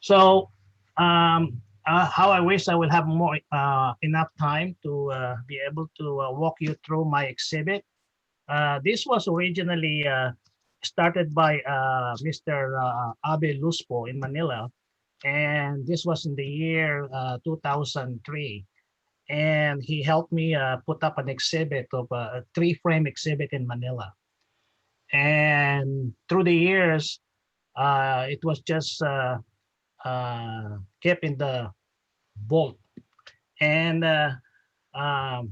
So how I wish I will have more enough time to be able to walk you through my exhibit. This was originally started by Mr. Abe Luspo in Manila, and this was in the year 2003. And he helped me put up an exhibit of a three-frame exhibit in Manila. And through the years, it was just kept in the vault. And um,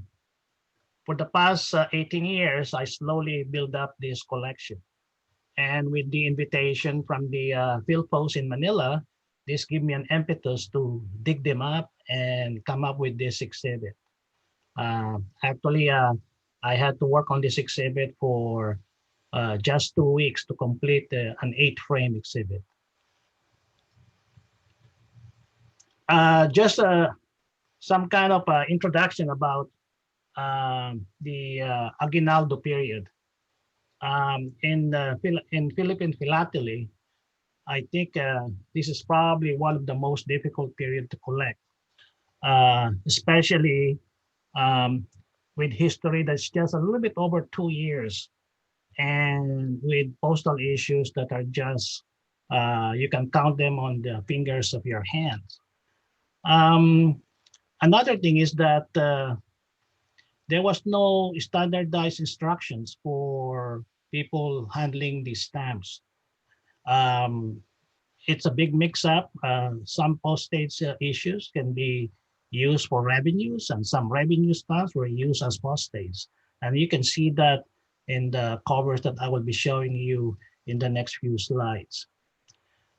for the past 18 years, I slowly built up this collection. And with the invitation from the Philpos in Manila, this gave me an impetus to dig them up and come up with this exhibit. Actually, I had to work on this exhibit for just 2 weeks to complete an 8-frame exhibit. Just some kind of introduction about the Aguinaldo period. In Philippine philately, I think this is probably one of the most difficult period to collect, especially um, with history that's just a little bit over 2 years, and with postal issues that are just you can count them on the fingers of your hands. Um, Another thing is that there was no standardized instructions for people handling these stamps. Um, it's a big mix-up. Some postage issues can be used for revenues, and some revenue stamps were used as postage. And you can see that in the covers that I will be showing you in the next few slides.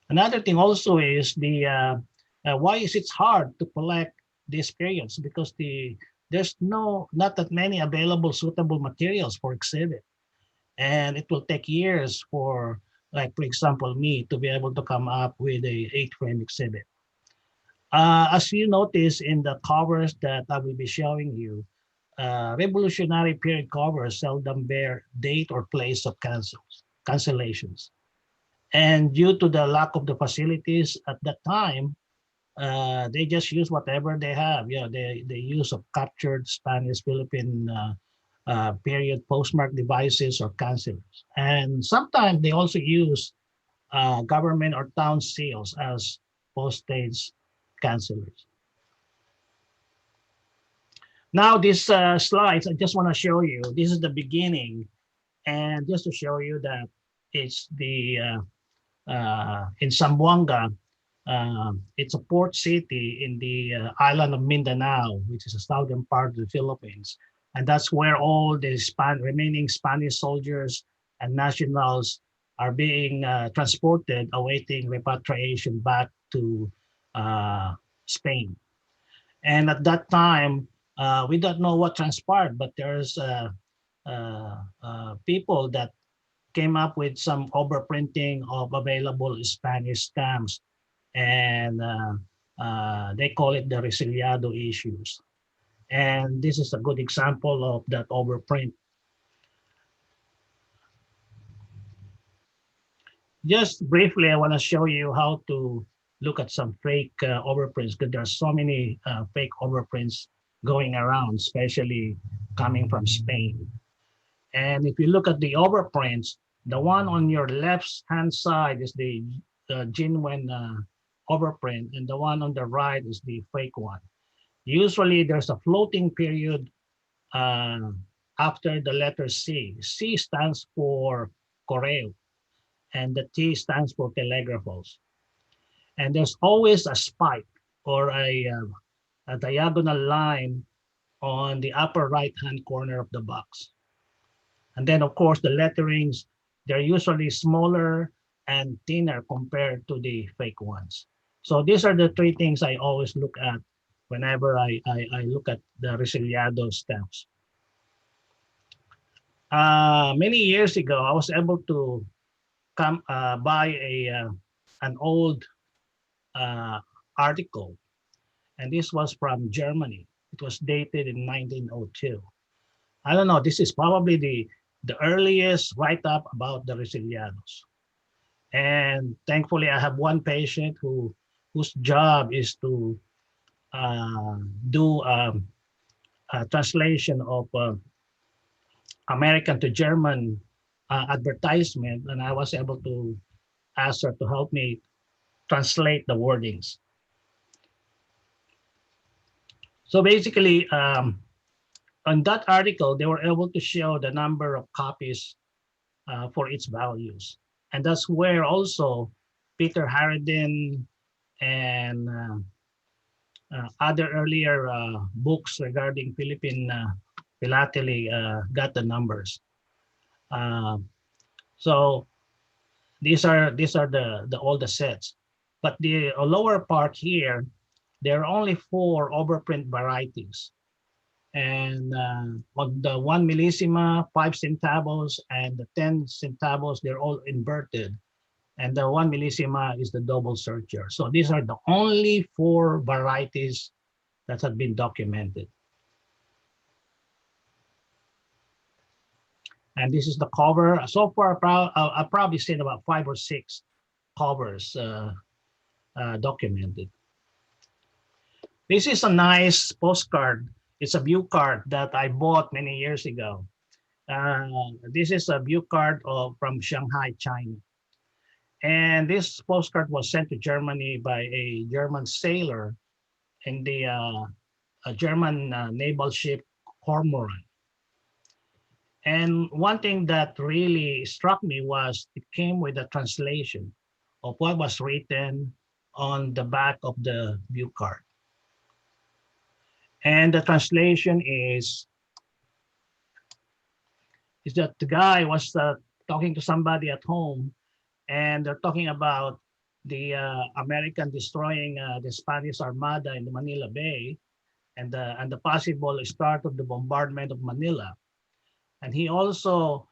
Another thing also is the why is it hard to collect these periods? Because there's not that many available suitable materials for exhibit, and it will take years for, like for example, me to be able to come up with a 8-frame exhibit. As you notice in the covers that I will be showing you, revolutionary period covers seldom bear date or place of cancellations. And due to the lack of the facilities at that time, they just use whatever they have. You know, the use of captured Spanish Philippine period postmark devices or cancelers. And sometimes they also use government or town seals as postage cancelers. Now, these slides, I just want to show you, this is the beginning. And just to show you that it's the, in Zamboanga, it's a port city in the island of Mindanao, which is the southern part of the Philippines. And that's where all the remaining Spanish soldiers and nationals are being transported, awaiting repatriation back to uh, Spain. And at that time, we don't know what transpired, but there's people that came up with some overprinting of available Spanish stamps, and they call it the resiliado issues. And this is a good example of that overprint. Just briefly, I want to show you how to look at some fake overprints, because there are so many fake overprints going around, especially coming from Spain. And if you look at the overprints, the one on your left hand side is the genuine overprint, and the one on the right is the fake one. Usually there's a floating period uh, after the letter C. C stands for correo, and the T stands for telegraphos. And there's always a spike or a diagonal line on the upper right-hand corner of the box. And then, of course, the letterings, they're usually smaller and thinner compared to the fake ones. So these are the three things I always look at whenever I look at the Resiliado stamps. Many years ago, I was able to come buy an old uh, article, and this was from Germany. It was dated in 1902. I don't know, this is probably the earliest write-up about the Resilianos. And thankfully, I have one patient who whose job is to do a translation of American to German advertisement, and I was able to ask her to help me translate the wordings. So basically, on that article, they were able to show the number of copies for its values. And that's where also Peter Harridan and other earlier books regarding Philippine philately got the numbers. Uh, so these are the all the sets. But the lower part here, there are only 4 overprint varieties. And on the 1 millesima, 5 centavos, and the 10 centavos, they're all inverted. And the 1 millesima is the double surcharge. So these are the only 4 varieties that have been documented. And this is the cover. So far, I've probably seen about 5 or 6 covers documented. This is a nice postcard. It's a view card that I bought many years ago. This is a view card from Shanghai, China. And this postcard was sent to Germany by a German sailor in the a German naval ship Cormoran. And one thing that really struck me was it came with a translation of what was written on the back of the view card. And the translation is that the guy was talking to somebody at home, and they're talking about the American destroying the Spanish Armada in the Manila Bay, and the possible start of the bombardment of Manila. And he also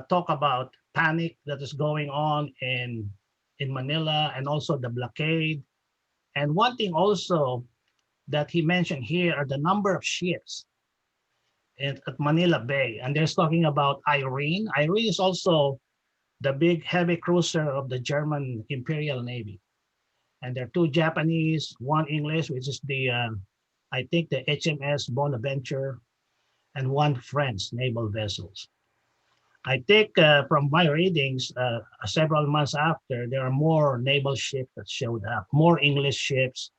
talked about panic that is going on in Manila, and also the blockade. And one thing also that he mentioned here are the number of ships at Manila Bay. And they're talking about Irene. Irene is also the big heavy cruiser of the German Imperial Navy. And there are 2 Japanese, 1 English, which is I think the HMS Bonaventure, and 1 French naval vessels. I think from my readings, several months after, there are more naval ships that showed up, more English ships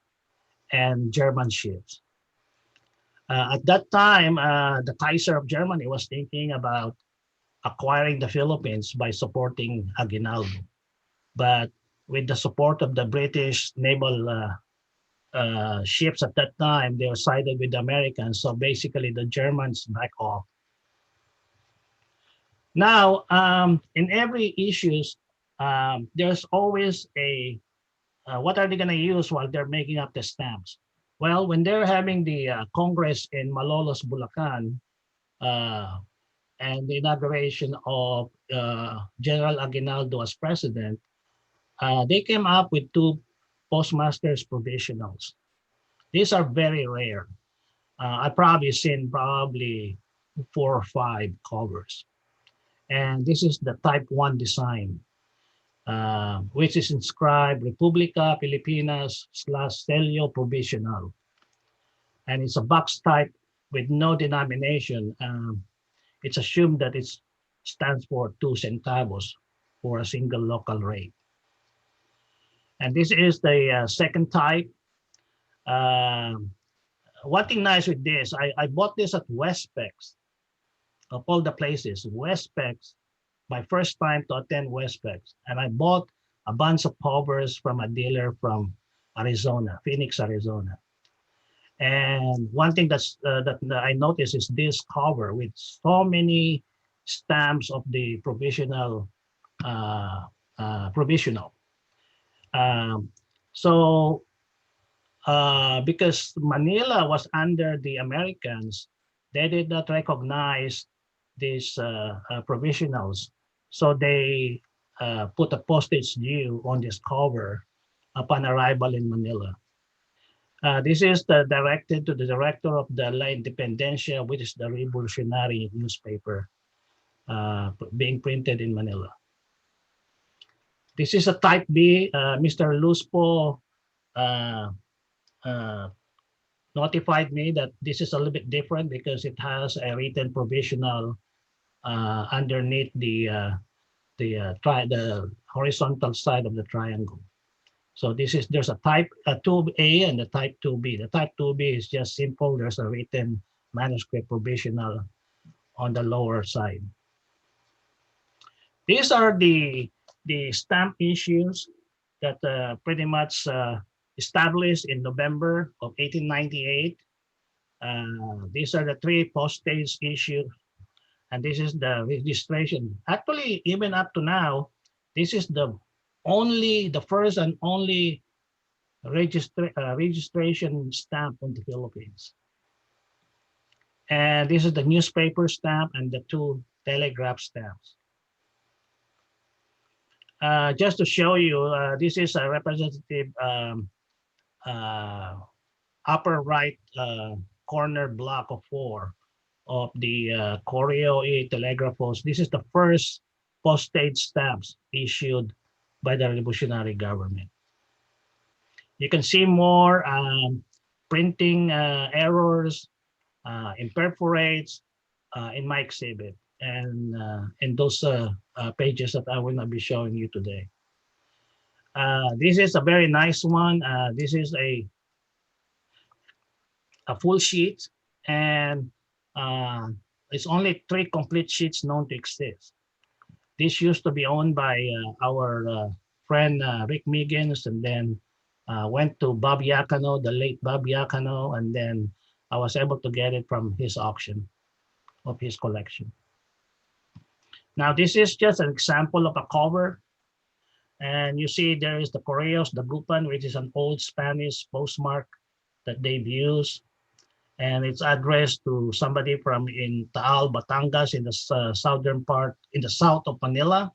and German ships. At that time, the Kaiser of Germany was thinking about acquiring the Philippines by supporting Aguinaldo. But with the support of the British naval ships at that time, they were sided with the Americans. So basically, the Germans back off. Now, in every issues, there's always what are they going to use while they're making up the stamps? Well, when they're having the Congress in Malolos, Bulacan, uh, and the inauguration of General Aguinaldo as president, they came up with 2 postmasters provisionals. These are very rare. I've probably seen 4 or 5 covers. And this is the type 1 design, which is inscribed Republica Filipinas / Sello Provisional. And it's a box type with no denomination. It's assumed that it stands for 2 centavos for a single local rate. And this is the second type. One thing nice with this, I bought this at WESTPEX, of all the places, WESTPEX, my first time to attend WESTPEX. And I bought a bunch of covers from a dealer from Arizona, Phoenix, Arizona. And one thing that I noticed is this cover with so many stamps of the provisional. Provisional. So because Manila was under the Americans, they did not recognize these provisionals. So they put a postage due on this cover upon arrival in Manila. This is directed to the director of the La Independencia, which is the revolutionary newspaper being printed in Manila. This is a type B. Mr. Luspo uh, uh, notified me that this is a little bit different because it has a written provisional underneath the horizontal side of the triangle. So there's a type 2A and the type 2B. The type 2B is just simple. There's a written manuscript provisional on the lower side. These are the stamp issues that pretty much established in November of 1898. These are the three postage issues, and this is the registration. Actually, even up to now, this is the first and only registration stamp in the Philippines. And this is the newspaper stamp and the two telegraph stamps. Just to show you, this is a representative uh, upper right corner block of 4 of the Correo y Telegrafos. This is the first postage stamps issued by the revolutionary government. You can see more printing errors, imperforates in my exhibit and in those pages that I will not be showing you today. This is a very nice one. This is a full sheet, and uh, it's only 3 complete sheets known to exist. This used to be owned by our friend Rick Miggins, and then went to Bob Yakano, the late Bob Yakano, and then I was able to get it from his auction of his collection. Now, this is just an example of a cover. And you see there is the Correos, the Gupan, which is an old Spanish postmark that they've used. And it's addressed to somebody from in Taal, Batangas, in the southern part, in the south of Manila.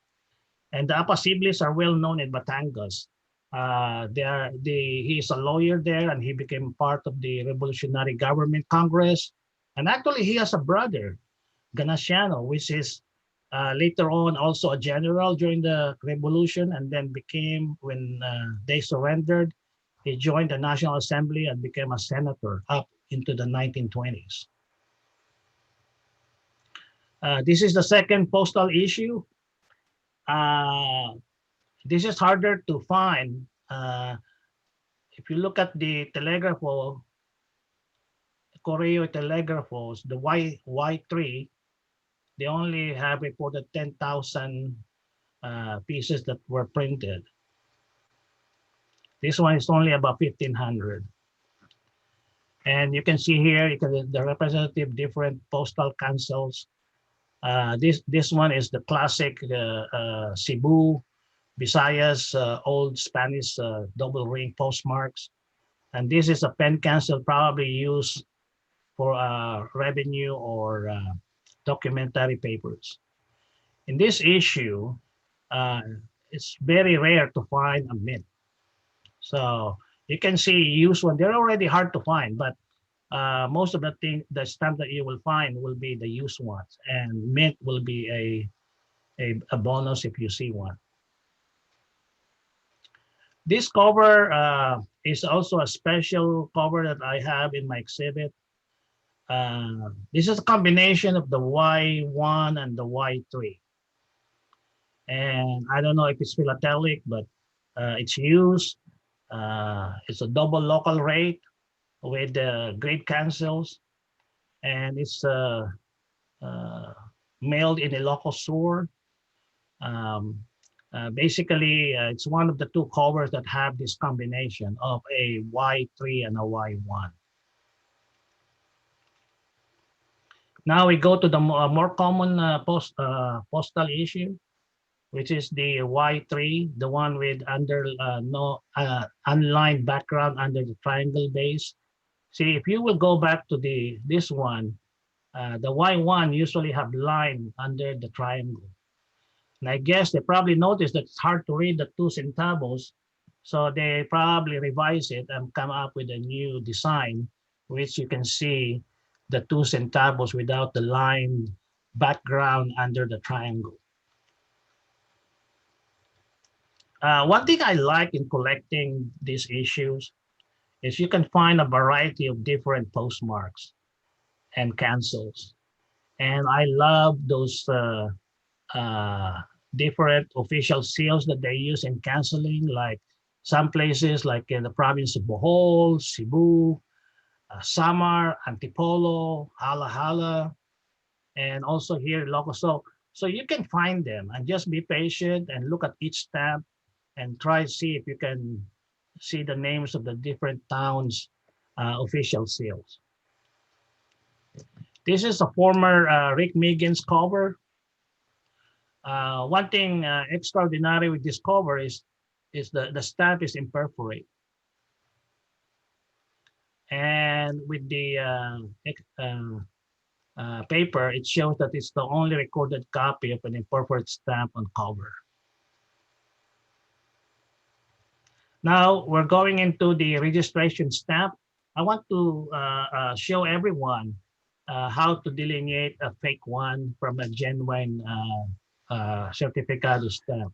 And the Apacibles are well known in Batangas. He's a lawyer there, and he became part of the Revolutionary Government Congress. And actually, he has a brother, Ganasiano, which is later on also a general during the revolution, and then became, when they surrendered, he joined the National Assembly and became a senator up into the 1920s. This is the second postal issue. This is harder to find. If you look at the Telegrafo, Correo Telegrafos, the Y3, they only have reported 10,000 pieces that were printed. This one is only about 1,500. And you can see here, the representative different postal cancels. This one is the classic Cebu, Visayas, old Spanish double ring postmarks. And this is a pen cancel probably used for revenue or documentary papers. In this issue, it's very rare to find a mint. So you can see used one. They're already hard to find, but most of the stamp that you will find will be the used ones, and mint will be a bonus if you see one. This cover is also a special cover that I have in my exhibit. This is a combination of the Y1 and the Y3. And I don't know if it's philatelic, but it's used. It's a double local rate with the grade cancels, and it's mailed in a local store. Basically, it's one of the two covers that have this combination of a Y3 and a Y1. Now we go to the more common postal issue, which is the Y3, the one with no unlined background under the triangle base. See, if you will go back to this one, the Y1 usually have line under the triangle. And I guess they probably noticed that it's hard to read the 2 centavos, so they probably revise it and come up with a new design, which you can see the 2 centavos without the line background under the triangle. One thing I like in collecting these issues is you can find a variety of different postmarks and cancels. And I love those uh, different official seals that they use in canceling, like some places like in the province of Bohol, Cebu, Samar, Antipolo, Hala, and also here in Ilocos. So you can find them and just be patient and look at each stamp and try to see if you can see the names of the different towns' official seals. This is a former Rick Megan's cover. One thing extraordinary with this cover is the stamp is imperforate. And with the paper, it shows that it's the only recorded copy of an imperforate stamp on cover. Now we're going into the registration stamp. I want to show everyone how to delineate a fake one from a genuine certificado stamp.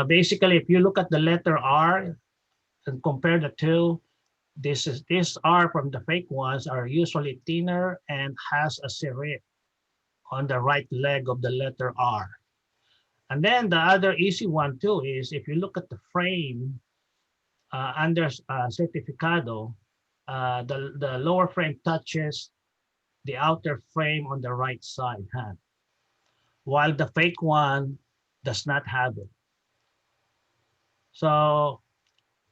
Basically, if you look at the letter R and compare the two, this R from the fake ones are usually thinner and has a serif on the right leg of the letter R. And then the other easy one too is if you look at the frame under certificado, the lower frame touches the outer frame on the right side hand, while the fake one does not have it. So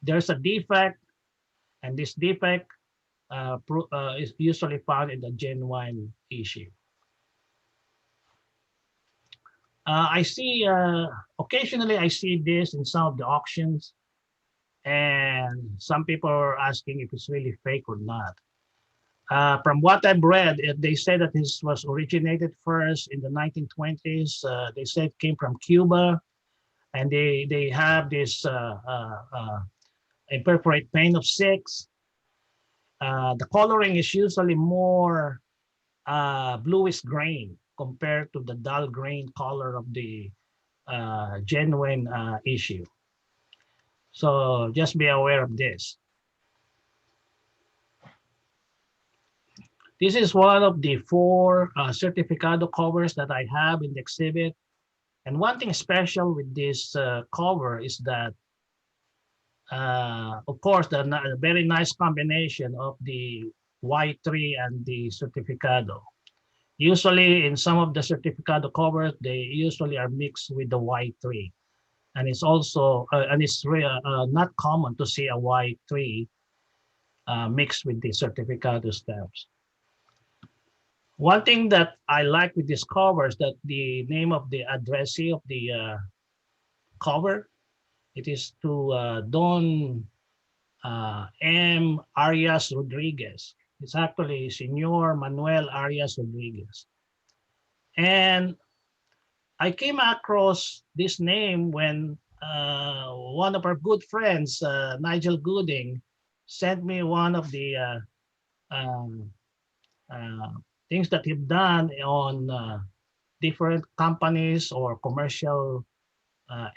there's a defect, and this defect is usually found in the genuine issue. I see, occasionally I see this in some of the auctions, and some people are asking if it's really fake or not. From what I've read, they say that this was originated first in the 1920s. They said it came from Cuba, and they have this imperforate pane of 6. The coloring is usually more bluish green compared to the dull green color of the genuine issue. So just be aware of this. This is one of the 4 certificado covers that I have in the exhibit. And one thing special with this cover is that, of course, the very nice combination of the Y3 and the certificado. Usually in some of the certificado covers, they usually are mixed with the Y3. And it's also, and it's not common to see a Y3 mixed with the certificado stamps. One thing that I like with this cover is that the name of the addressee of the cover, it is to Don M. Arias Rodriguez. It's actually Senor Manuel Arias Rodriguez. And I came across this name when one of our good friends, Nigel Gooding, sent me one of the um, things that he've done on different companies or commercial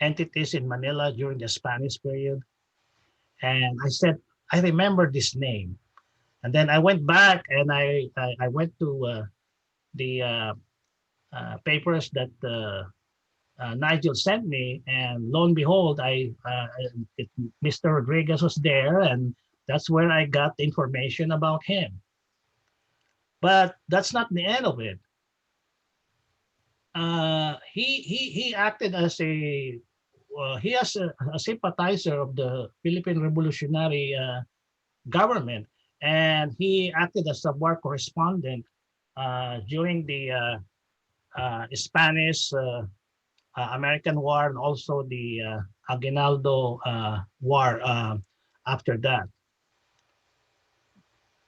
entities in Manila during the Spanish period. And I said, I remember this name. And then I went back and I went to the papers that Nigel sent me, and lo and behold, Mr. Rodriguez was there, and that's where I got the information about him. But that's not the end of it. He acted as he has a sympathizer of the Philippine Revolutionary government, and he acted as a war correspondent during the Spanish American War and also the Aguinaldo War after that.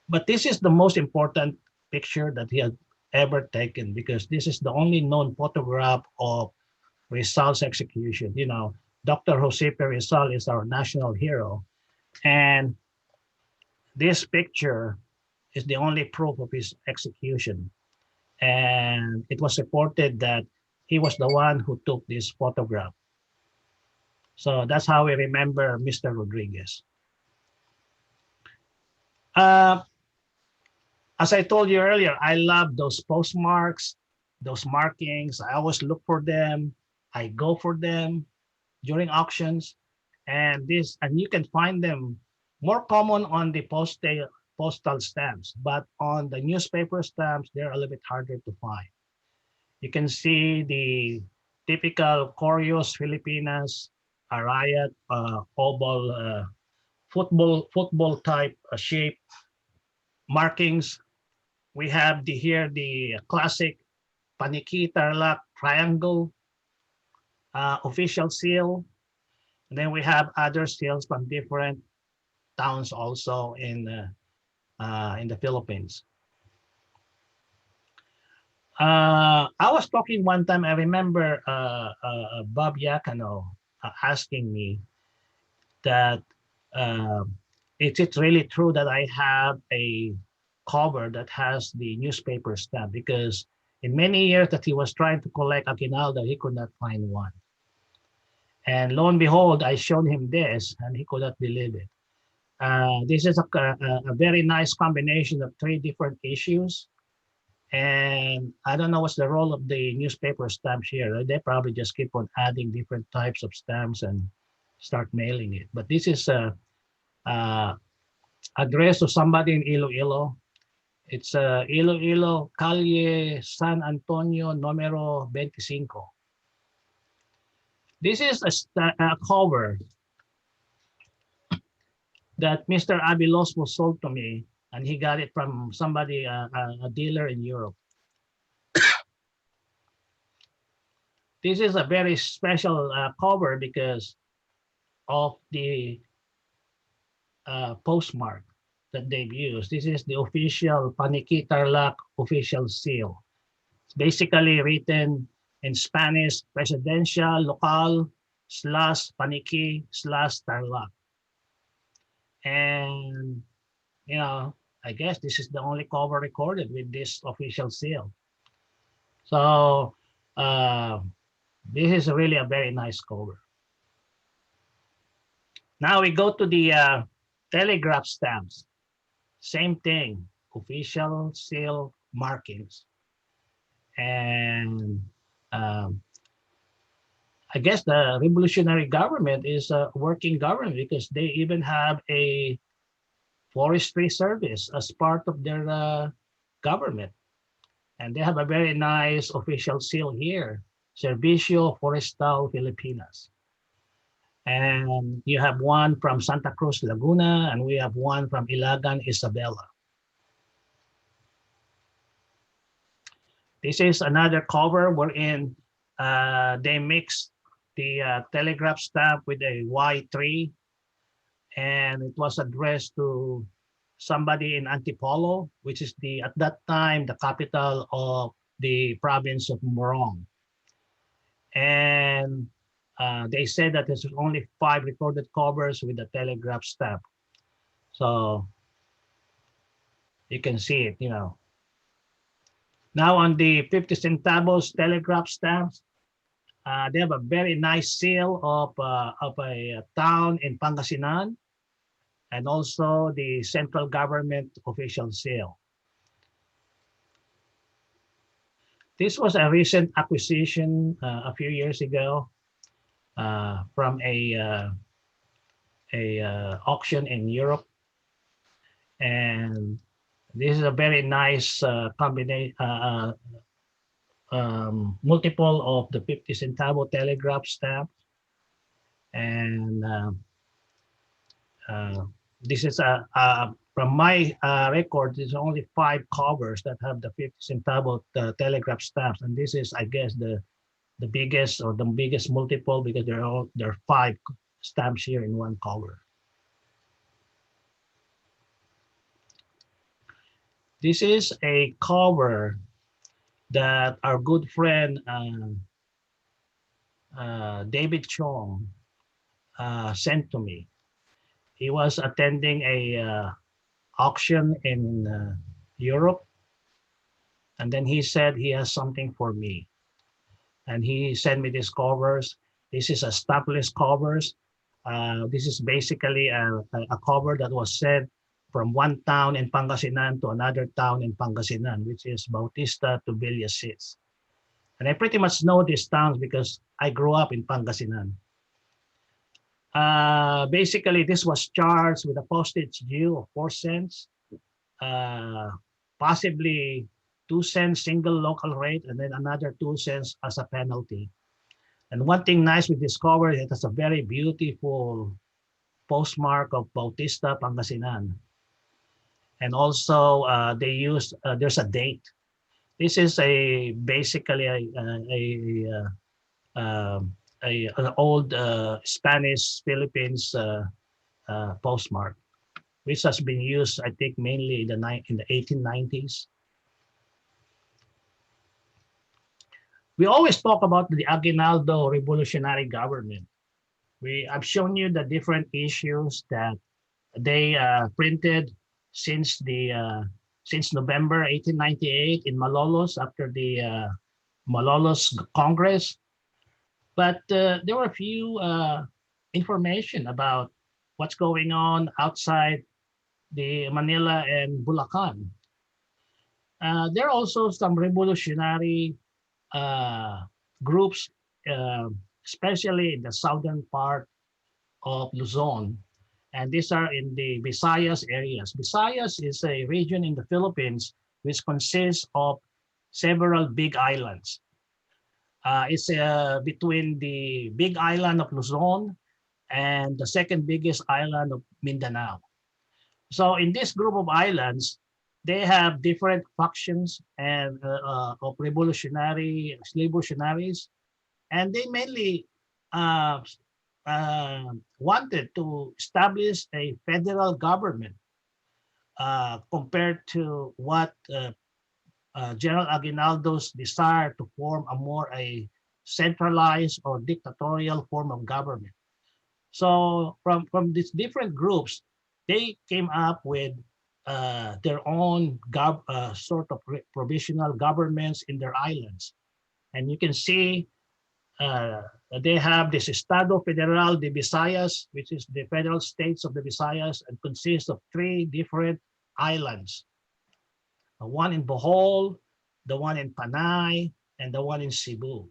But this is the most important picture that he had ever taken because this is the only known photograph of Rizal's execution. You know, Dr. Jose P. Rizal is our national hero. And this picture is the only proof of his execution. And it was reported that he was the one who took this photograph. So that's how we remember Mr. Rodriguez. Uh, as I told you earlier, I love those postmarks, those markings. I always look for them. I go for them during auctions, and you can find them more common on the postal stamps, but on the newspaper stamps, they're a little bit harder to find. You can see the typical Corios Filipinas, Arayat, oval, football type shape markings. We have the classic Paniki Tarlac triangle official seal. And then we have other seals from different towns also in the Philippines. I was talking one time. I remember Bob Yakano asking me that uh, is it really true that I have a cover that has the newspaper stamp? Because in many years that he was trying to collect Aguinaldo, he could not find one. And lo and behold, I showed him this, and he could not believe it. This is a very nice combination of three different issues. And I don't know what's the role of the newspaper stamps here. They probably just keep on adding different types of stamps and start mailing it. But this is uh, addressed to somebody in Iloilo. It's Iloilo, Calle San Antonio, numero 25. This is a cover that Mr. Abilos was sold to me, and he got it from somebody, a dealer in Europe. This is a very special cover because of the postmark that they've used. This is the official Paniki Tarlac official seal. It's basically written in Spanish, Presidencial Local / Paniki / Tarlac. And, I guess this is the only cover recorded with this official seal. So uh, this is really a very nice cover. Now we go to the telegraph stamps. Same thing, official seal markings. And I guess the revolutionary government is a working government because they even have a forestry service as part of their government. And they have a very nice official seal here, Servicio Forestal Filipinas. And you have one from Santa Cruz, Laguna, and we have one from Ilagan, Isabela. This is another cover wherein they mix the telegraph stamp with a Y3, and it was addressed to somebody in Antipolo, which is at that time the capital of the province of Morong. And they said that there's only 5 recorded covers with the telegraph stamp. So you can see it, Now on the 50 centavos telegraph stamps, they have a very nice seal of a town in Pangasinan, and also the central government official seal. This was a recent acquisition a few years ago from a auction in Europe, and this is a very nice combination, multiple of the 50 centavo telegraph stamp, and this is from my record. There's only 5 covers that have the 50 centavo telegraph stamps, and this is, I guess, the biggest or the biggest multiple because there are 5 stamps here in one cover. This is a cover that our good friend David Chong sent to me. He was attending a auction in Europe, and then he said he has something for me, and he sent me these covers. This is a stopless covers. This is basically a cover that was sent from one town in Pangasinan to another town in Pangasinan, which is Bautista to Villasis. And I pretty much know these towns because I grew up in Pangasinan. Basically, this was charged with a postage due of 4 cents, uh, possibly 2 cents single local rate, and then another 2 cents as a penalty. And one thing nice we discovered, it has a very beautiful postmark of Bautista, Pangasinan. And also they use, there's a date. This is a basically an old Spanish Philippines postmark, which has been used, I think, mainly in the 1890s. We always talk about the Aguinaldo revolutionary government. I've shown you the different issues that they printed since since November 1898 in Malolos after the Malolos Congress. But there were a few information about what's going on outside the Manila and Bulacan. There are also some revolutionary uh, groups, uh, especially in the southern part of Luzon. And these are in the Visayas areas. Visayas is a region in the Philippines which consists of several big islands. It's between the big island of Luzon and the second biggest island of Mindanao. So in this group of islands, they have different factions and of revolutionaries, and they mainly uh, wanted to establish a federal government compared to what General Aguinaldo's desire to form a centralized or dictatorial form of government. So from these different groups, they came up with their own sort of provisional governments in their islands. And you can see uh, they have this Estado Federal de Visayas, which is the federal states of the Visayas, and consists of 3 different islands. One in Bohol, the one in Panay, and the one in Cebu.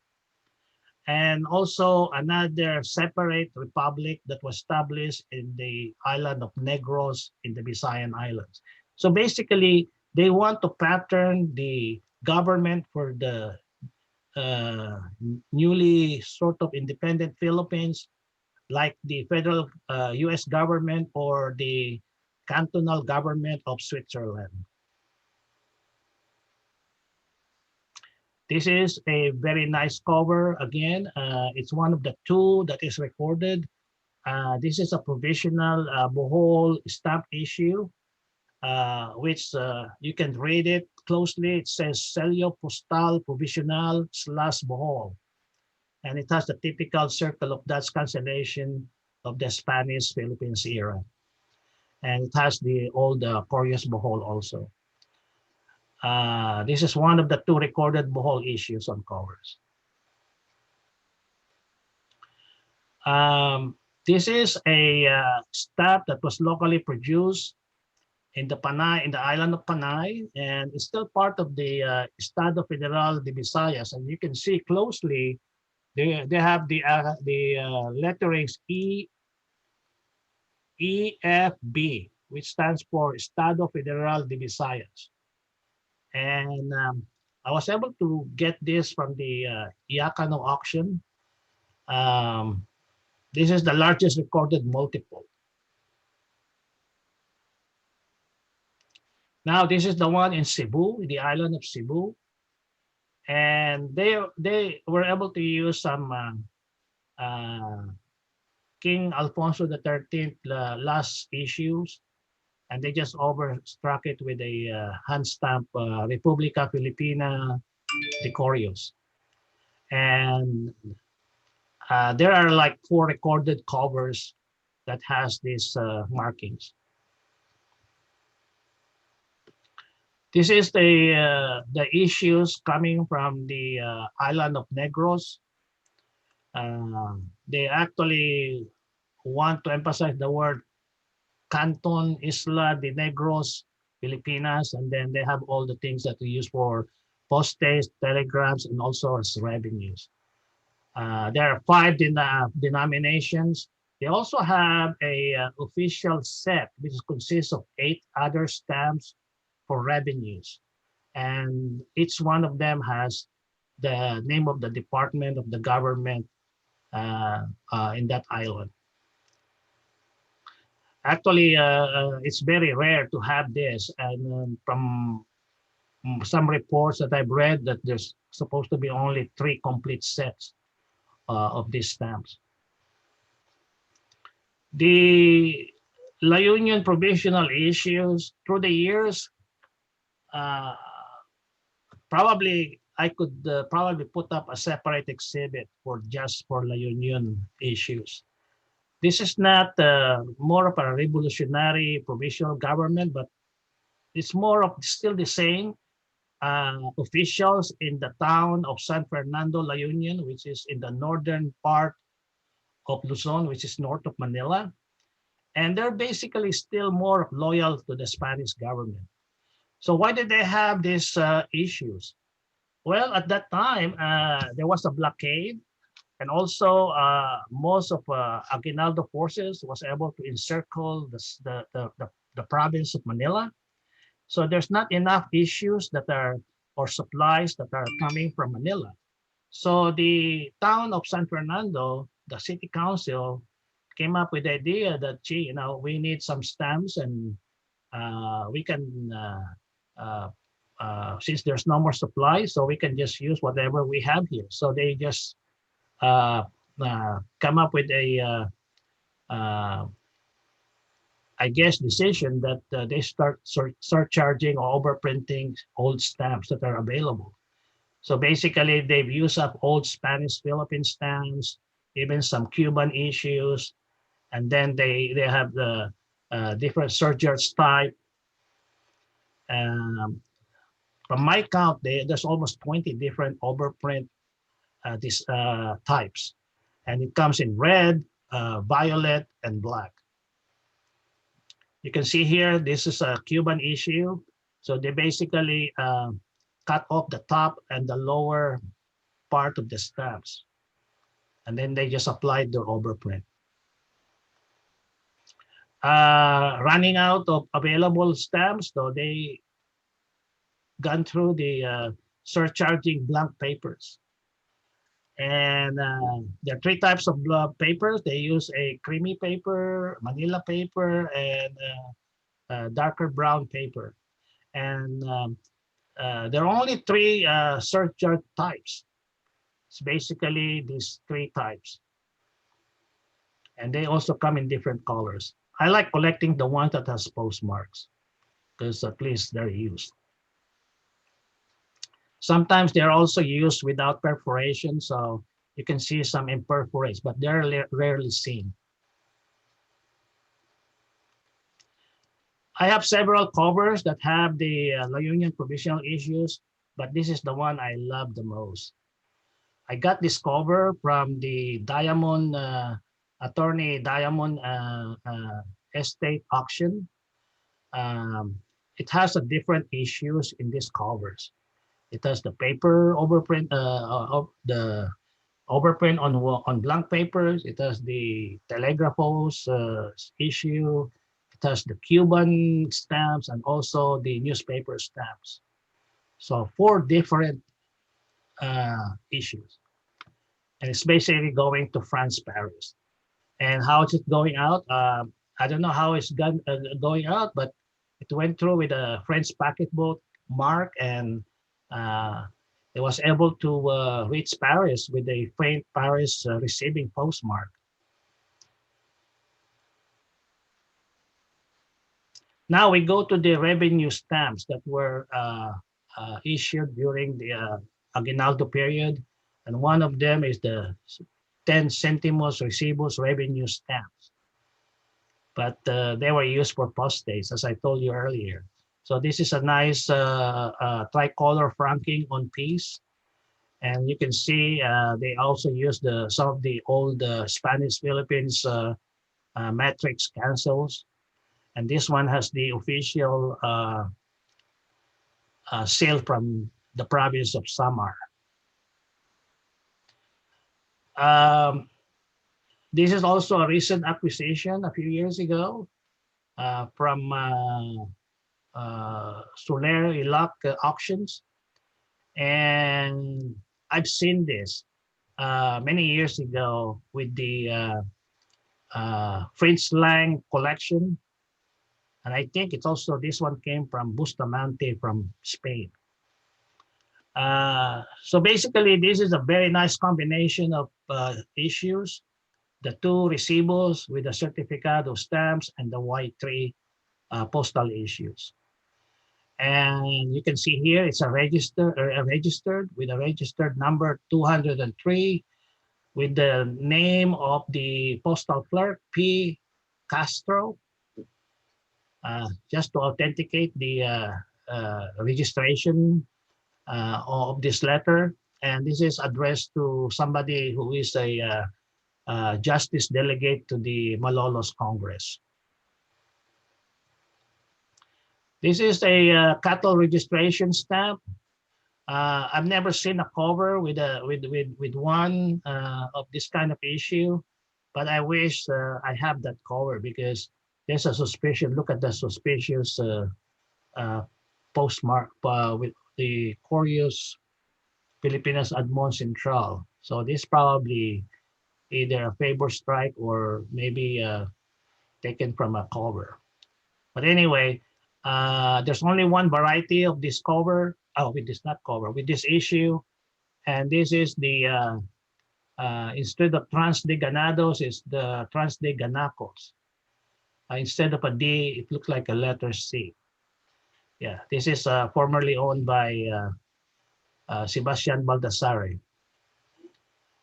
And also another separate republic that was established in the island of Negros in the Visayan Islands. So basically, they want to pattern the government for the newly sort of independent Philippines, like the federal US government or the cantonal government of Switzerland. This is a very nice cover. Again, it's one of the 2 that is recorded. This is a provisional Bohol stamp issue, which you can read it closely. It says Sello Postal Provisional / Bohol. And it has the typical circle of Dutch cancellation of the Spanish Philippines era. And it has the old Corias Bohol also. This is one of the 2 recorded Bohol issues on covers. This is a stamp that was locally produced in the Panay, in the island of Panay, and it's still part of the Estado Federal de Visayas. And you can see closely, they have the letterings EFB, which stands for Estado Federal de Visayas. And I was able to get this from the Iacano auction. This is the largest recorded multiple. Now, this is the one in Cebu, the island of Cebu. And they were able to use some King Alfonso XIII last issues, and they just overstruck it with a hand stamp Republica Filipina de Corios. And there are like 4 recorded covers that has these markings. This is the issues coming from the island of Negros. They actually want to emphasize the word Canton, Isla de Negros, Filipinas, and then they have all the things that we use for postage, telegrams, and also as revenues. There are five denominations. They also have a official set, which consists of 8 other stamps for revenues. And each one of them has the name of the department of the government in that island. Actually, it's very rare to have this. And from some reports that I've read, that there's supposed to be only 3 complete sets of these stamps. The La Union provisional issues through the years, uh, probably I could probably put up a separate exhibit for just for La Union issues. This is not more of a revolutionary provisional government, but it's more of still the same officials in the town of San Fernando, La Union, which is in the northern part of Luzon, which is north of Manila. And they're basically still more loyal to the Spanish government. So why did they have these issues? Well, at that time, there was a blockade, and also most of Aguinaldo forces was able to encircle the province of Manila. So there's not enough issues that are or supplies that are coming from Manila. So the town of San Fernando, the city council, came up with the idea that, gee, we need some stamps, and we can, since there's no more supply, so we can just use whatever we have here. So they just come up with a, I guess, decision that they start surcharging or overprinting old stamps that are available. So basically, they've used up old Spanish Philippine stamps, even some Cuban issues, and then they have the different surcharge type. Um, from my count, there's almost 20 different overprint these types, and it comes in red, violet, and black. You can see here, this is a Cuban issue. So they basically cut off the top and the lower part of the stamps, and then they just applied their overprint. Running out of available stamps, so they gone through the surcharging blank papers. And there are 3 types of papers. They use a creamy paper, Manila paper, and darker brown paper. And there are only 3 surcharge types. It's basically these 3 types. And they also come in different colors. I like collecting the ones that has postmarks, because at least they're used. Sometimes they're also used without perforation, so you can see some imperforates, but they're rarely seen. I have several covers that have the La Union provisional issues, but this is the one I love the most. I got this cover from the Diamond, Attorney Diamond Estate auction. It has a different issues in these covers. It has the paper overprint, the overprint on blank papers. It has the telegraphos issue. It has the Cuban stamps and also the newspaper stamps. So 4 different issues. And it's basically going to France, Paris. And how is it going out? I don't know how it's going out, but it went through with a French packetboat mark, and it was able to reach Paris with a French Paris receiving postmark. Now we go to the revenue stamps that were issued during the Aguinaldo period. And one of them is the 10 centimos recibos revenue stamps. But they were used for postage, as I told you earlier. So this is a nice tricolor franking on piece. And you can see they also use some of the old Spanish Philippines matrix cancels. And this one has the official seal from the province of Samar. Um, this is also a recent acquisition a few years ago from Soler Ilac auctions. And I've seen this many years ago with the French Lang collection. And I think it's also this one came from Bustamante from Spain. So basically, this is a very nice combination of issues. The two recibos with the certificado stamps and the Y3 postal issues. And you can see here it's a registered with a registered number 203 with the name of the postal clerk, P. Castro, just to authenticate the registration of this letter. And this is addressed to somebody who is a justice delegate to the Malolos Congress. This is a cattle registration stamp. I've never seen a cover with one of this kind of issue, but I wish I have that cover because there's a suspicion. Look at the suspicious uh, postmark with the Curious Filipinas Admon Central. So this probably either a favor strike or maybe taken from a cover. But anyway, there's only one variety of this cover. Oh, with this not cover with this issue, and this is the instead of trans de ganados, is the trans de ganacos. Instead of a D, it looks like a letter C. Yeah, this is formerly owned by Sebastian Baldassare.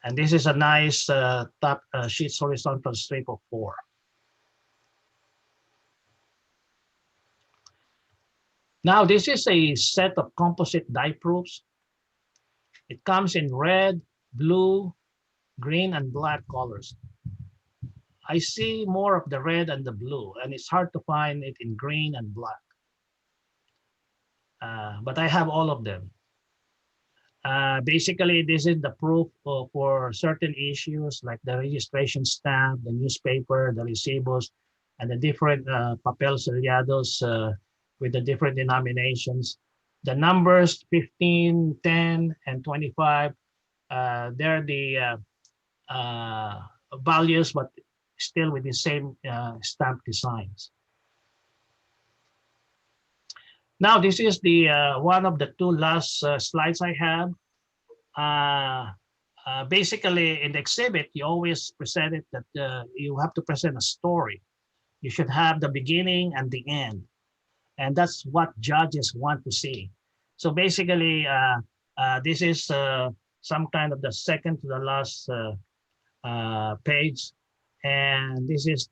And this is a nice top sheets horizontal strip of 4. Now, this is a set of composite die proofs. It comes in red, blue, green, and black colors. I see more of the red and the blue, and it's hard to find it in green and black. But I have all of them. Basically, this is the proof for certain issues like the registration stamp, the newspaper, the recibos, and the different papel seriados with the different denominations. The numbers 15, 10, and 25, they're the values, but still with the same stamp designs. Now, this is the one of the two last slides I have. Basically, in the exhibit, you always present it that you have to present a story. You should have the beginning and the end. And that's what judges want to see. So basically, this is some kind of the second to the last page. And this is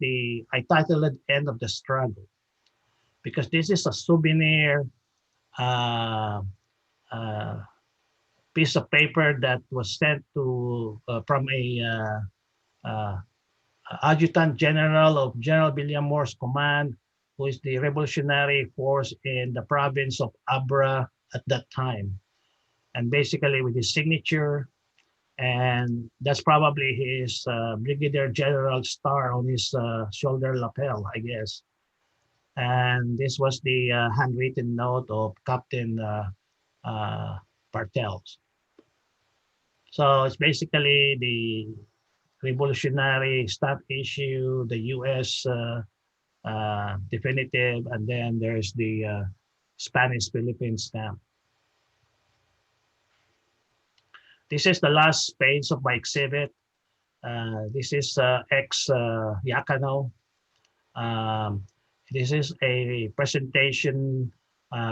I titled it End of the Struggle, because this is a souvenir piece of paper that was sent to from a adjutant general of General Villamore's command, who is the revolutionary force in the province of Abra at that time. And basically with his signature, and that's probably his brigadier general star on his shoulder lapel, I guess. And this was the handwritten note of Captain Bartels. So it's basically the revolutionary stamp issue, the U.S. Definitive, and then there's the Spanish Philippine stamp. This is the last page of my exhibit. This is ex-Yacano. This is a presentation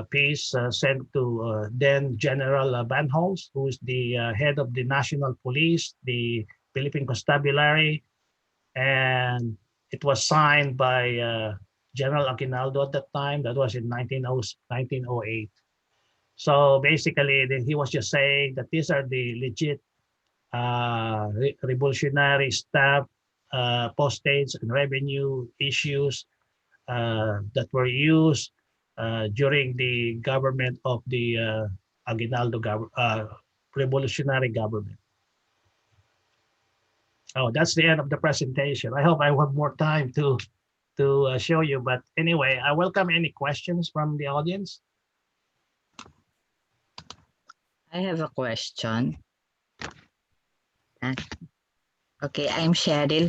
piece sent to then General Banhols, who is the head of the National Police, the Philippine Constabulary, and it was signed by General Aguinaldo at that time. That was in 1908. So basically, he was just saying that these are the legit revolutionary stamp postage and revenue issues that were used during the government of the Aguinaldo revolutionary government. Oh, that's the end of the presentation. I hope I have more time to show you. But anyway, I welcome any questions from the audience. I have a question. Okay, I'm Cheryl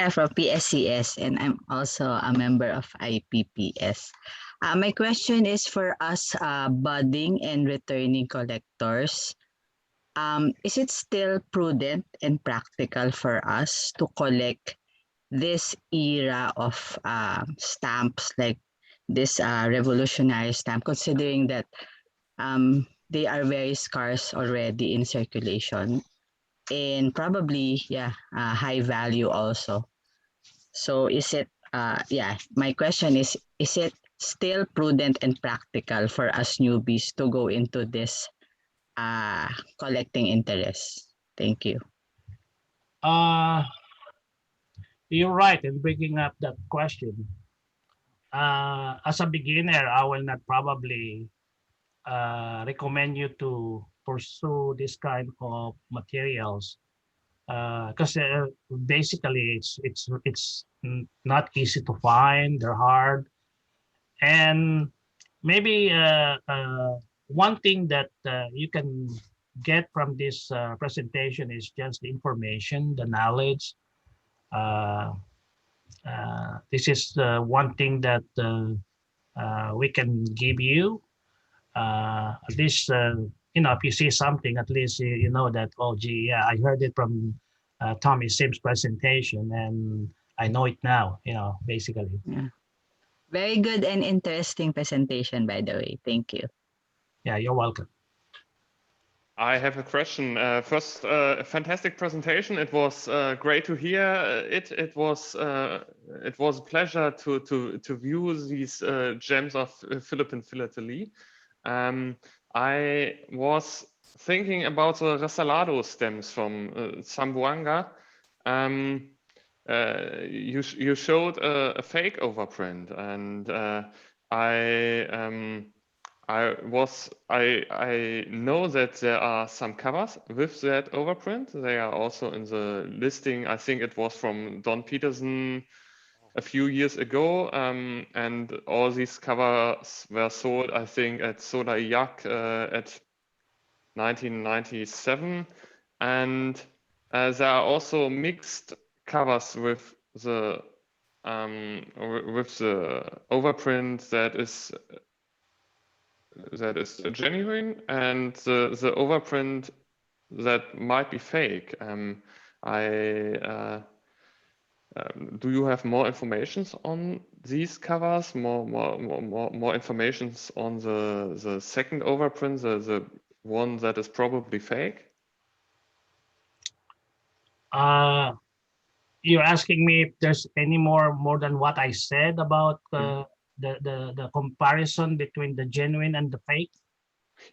from PSCS, and I'm also a member of IPPS. My question is for us budding and returning collectors. Is it still prudent and practical for us to collect this era of stamps like this revolutionary stamp, considering that they are very scarce already in circulation and probably high value also? So is it my question is it still prudent and practical for us newbies to go into this collecting interest? Thank you. You're right in bringing up that question. As a beginner, I will not probably recommend you to pursue this kind of materials because basically it's not easy to find. They're hard, and maybe one thing that you can get from this presentation is just the information, the knowledge. Uh, this is one thing that we can give you. At least, if you see something, at least you know that, oh, gee, yeah, I heard it from Tommy Sim's presentation and I know it now, basically. Yeah. Very good and interesting presentation, by the way. Thank you. Yeah, you're welcome. I have a question. First, fantastic presentation. It was great to hear it. It was a pleasure to view these gems of Philippine philately. I was thinking about the Resalado stems from Zamboanga. You showed a fake overprint, and I know that there are some covers with that overprint. They are also in the listing. I think it was from Don Peterson a few years ago, and all these covers were sold, I think, at Soda Yak at 1997, and there are also mixed covers with the overprint that is genuine and the overprint that might be fake. Do you have more information on these covers? More information on the second overprint, the one that is probably fake? You're asking me if there's any more than what I said about the comparison between the genuine and the fake?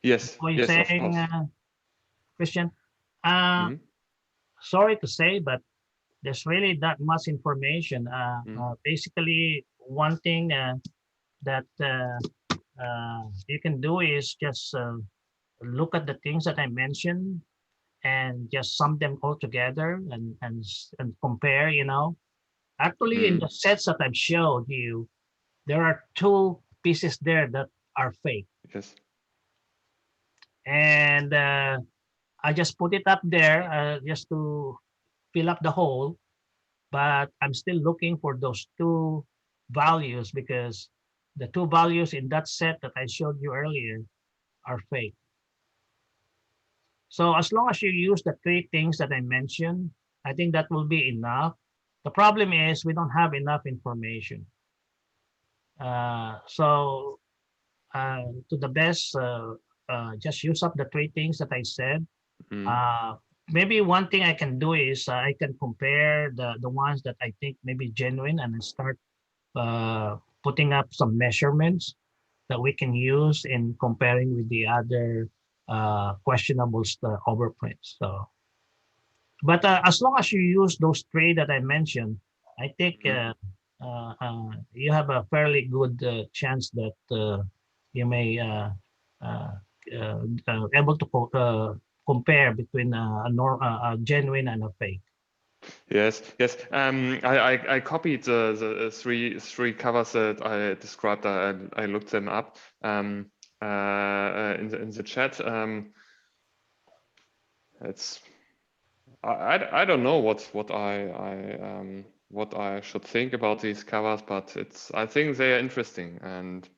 Yes. What you're yes, saying, of course. Christian? Sorry to say, but there's really not much information. Basically, one thing that you can do is just look at the things that I mentioned and just sum them all together and compare. Actually, in the sets that I've showed you, there are two pieces there that are fake. Yes. And I just put it up there just to fill up the hole, but I'm still looking for those two values because the two values in that set that I showed you earlier are fake. So as long as you use the three things that I mentioned, I think that will be enough. The problem is we don't have enough information. So to the best, just use up the three things that I said. Maybe one thing I can do is I can compare the ones that I think maybe genuine and start putting up some measurements that we can use in comparing with the other questionable overprints. So, but as long as you use those three that I mentioned, I think you have a fairly good chance that you may able to compare between a genuine and a fake. Yes, yes. I copied the three covers that I described. I looked them up in the chat. It's I don't know what I should think about these covers, but I think they are interesting and.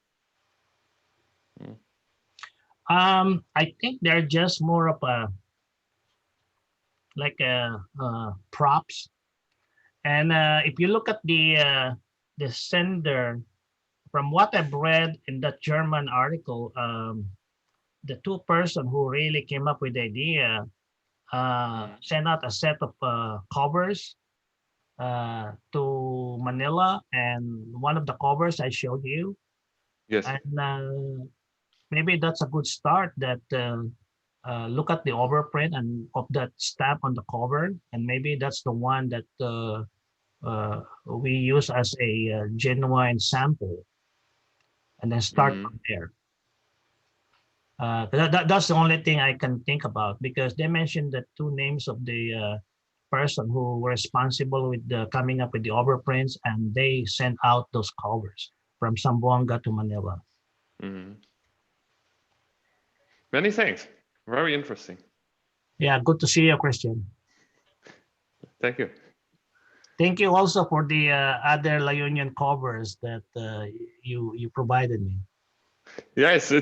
I think they're just more of a like props. And if you look at the sender, from what I've read in that German article, the two person who really came up with the idea sent out a set of covers to Manila, and one of the covers I showed you. Yes. And maybe that's a good start. That look at the overprint and of that stamp on the cover, and maybe that's the one that we use as a genuine sample, and then start from there. That's the only thing I can think about, because they mentioned the two names of the person who were responsible with coming up with the overprints, and they sent out those covers from Zamboanga to Manila. Many thanks. Very interesting. Yeah, good to see you, Christian. Thank you. Thank you also for the other La Union covers that you provided me. Yes, I'm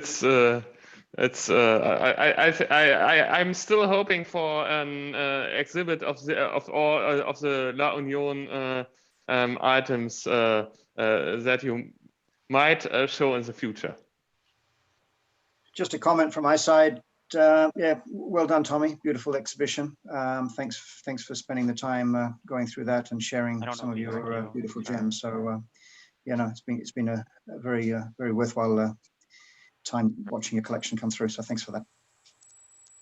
still hoping for an exhibit of all of the La Union items that you might show in the future. Just a comment from my side. Yeah, well done, Tommy. Beautiful exhibition. Thanks for spending the time going through that and sharing some of your beautiful gems. So, you know, it's been a very worthwhile time watching your collection come through. So thanks for that.